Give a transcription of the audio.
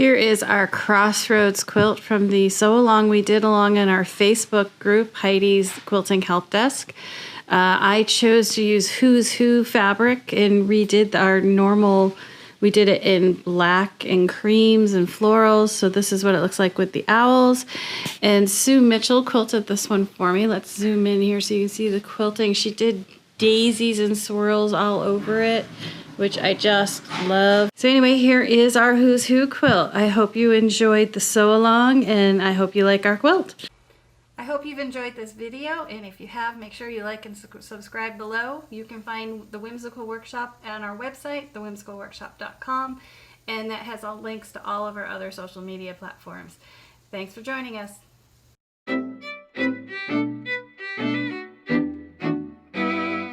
Here is our Crossroads quilt from the sew along we did along in our Facebook group, Heidi's Quilting Help Desk. I chose to use Who's Who fabric and redid our normal, we did it in black and creams and florals. So this is what it looks like with the owls. And Sue Mitchell quilted this one for me. Let's zoom in here so you can see the quilting. She did daisies and swirls all over it, which I just love. So anyway, here is our Who's Who quilt. I hope you enjoyed the sew along and I hope you like our quilt. I hope you've enjoyed this video, and if you have, make sure you like and subscribe below. You can find the Whimsical Workshop on our website, thewhimsicalworkshop.com, and that has all links to all of our other social media platforms. Thanks for joining us.